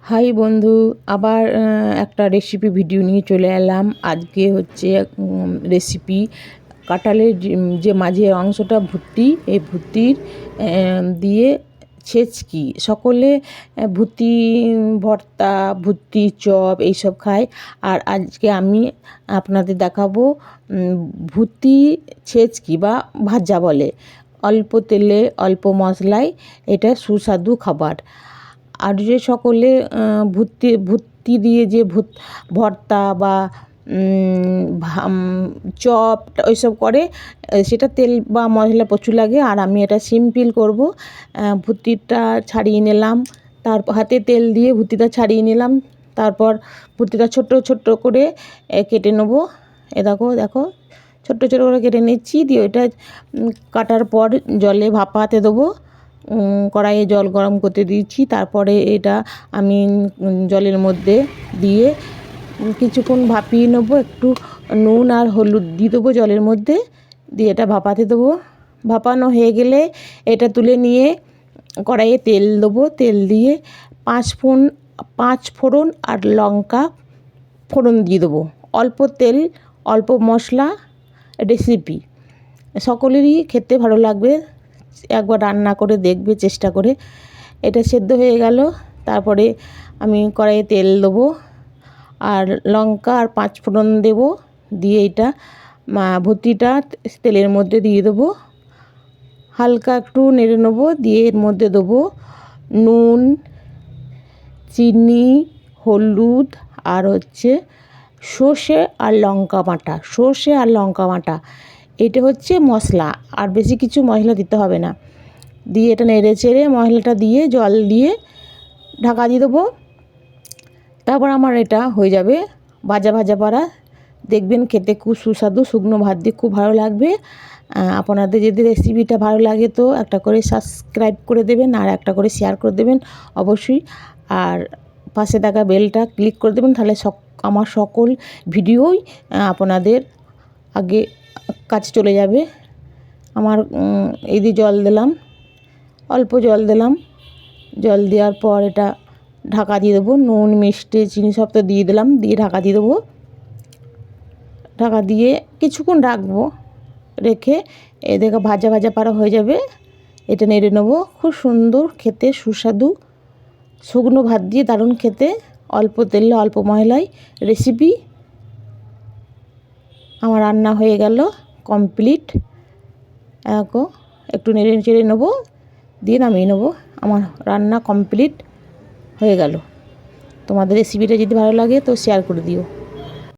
High বন্ধু, আবার একটা রেসিপি ভিডিও নিয়ে চলে এলাম। আজকে হচ্ছে রেসিপি কাঁঠালের যে মাঝের অংশটা ভুট্টি, এই ভুট্টির দিয়ে ছেচকি। সকলে ভুট্টি ভর্তা, ভুট্টি চপ এইসব খায়। আর আজকে আমি আপনাদের দেখাবো ভুট্টি ছেচকি বা ভাজা বলে। অল্প তেলে অল্প মশলায় এটা সুস্বাদু খাবার। আর যে সকলে ভুট্টি দিয়ে যে ভর্তা বা চপ ওইসব করে, সেটা তেল বা মশলা প্রচুর লাগে। আর আমি এটা সিম্পল করব। ভুট্টিটা ছাড়িয়ে নিলাম, তারপর হাতে তেল দিয়ে ভুট্টিটা ছাড়িয়ে নিলাম। তারপর ভুট্টিটা ছোট্ট ছোট্ট করে কেটে নেবো। দেখো দেখো ছোট্ট ছোট্ট করে কেটে নিচ্ছি। দিয়ে ওইটা কাটার পর জলে ভাপাতে দেবো। কড়াইয়ে জল গরম করতে দিয়েছি। তারপরে এটা আমি জলের মধ্যে দিয়ে কিছুক্ষণ ভাপিয়ে নেবো। একটু নুন আর হলুদ দিয়ে দেবো জলের মধ্যে, দিয়ে এটা ভাপাতে দেবো। ভাপানো হয়ে গেলে এটা তুলে নিয়ে কড়াইয়ে তেল দেবো। তেল দিয়ে পাঁচ ফোড়ন আর লঙ্কা ফোড়ন দিয়ে দেবো। অল্প তেল অল্প মশলা রেসিপি সকলেরই খেতে ভালো লাগবে। একবার রান্না করে দেখবে চেষ্টা করে। এটা সেদ্ধ হয়ে গেল। তারপরে আমি কড়াইয়ে তেল দেবো আর লঙ্কা আর পাঁচ ফোড়ন দেবো। দিয়ে এটা ভুট্টিটা তেলের মধ্যে দিয়ে দেবো। হালকা একটু নেড়ে নেবো। দিয়ে এর মধ্যে দেবো নুন, চিনি, হলুদ আর হচ্ছে সর্ষে আর লঙ্কা বাটা। এটা হচ্ছে মশলা, আর বেশি কিছু মশলা দিতে হবে না। দিয়ে এটা নেড়ে চেড়ে মশলাটা দিয়ে জল দিয়ে ঢাকা দিয়ে দেবো। তারপর আমার এটা হয়ে যাবে ভাজা ভাজা পাড়া। দেখবেন খেতে খুব সুস্বাদু, শুকনো ভাত দিয়ে খুব ভালো লাগবে। আপনাদের যদি রেসিপিটা ভালো লাগে তো একটা করে সাবস্ক্রাইব করে দেবেন আর একটা করে শেয়ার করে দেবেন অবশ্যই। আর পাশে থাকা বেলটা ক্লিক করে দেবেন, তাহলে আমার সকল ভিডিওই আপনাদের আগে কাছে চলে যাবে। আমার এই দিয়ে জল দিলাম, অল্প জল দিলাম। জল দেওয়ার পর এটা ঢাকা দিয়ে দেবো। নুন মিষ্টি চিনি সব তো দিয়ে দিলাম, দিয়ে ঢাকা দিয়ে দেবো। ঢাকা দিয়ে কিছুক্ষণ রাখবো। রেখে দেখো ভাজা ভাজা পাড়া হয়ে যাবে। এটা নেড়ে নেবো। খুব সুন্দর খেতে, সুস্বাদু শুকনো ভাত দিয়ে দারুণ খেতে, অল্প তেলে অল্প মশলায় রেসিপি আমার রান্না হয়ে গেল কমপ্লিট। একটু নেড়ে চেড়ে নেবো, দিয়ে নামিয়ে নেবো। আমার রান্না কমপ্লিট হয়ে গেল। তোমাদের রেসিপিটা যদি ভালো লাগে তো শেয়ার করে দিও।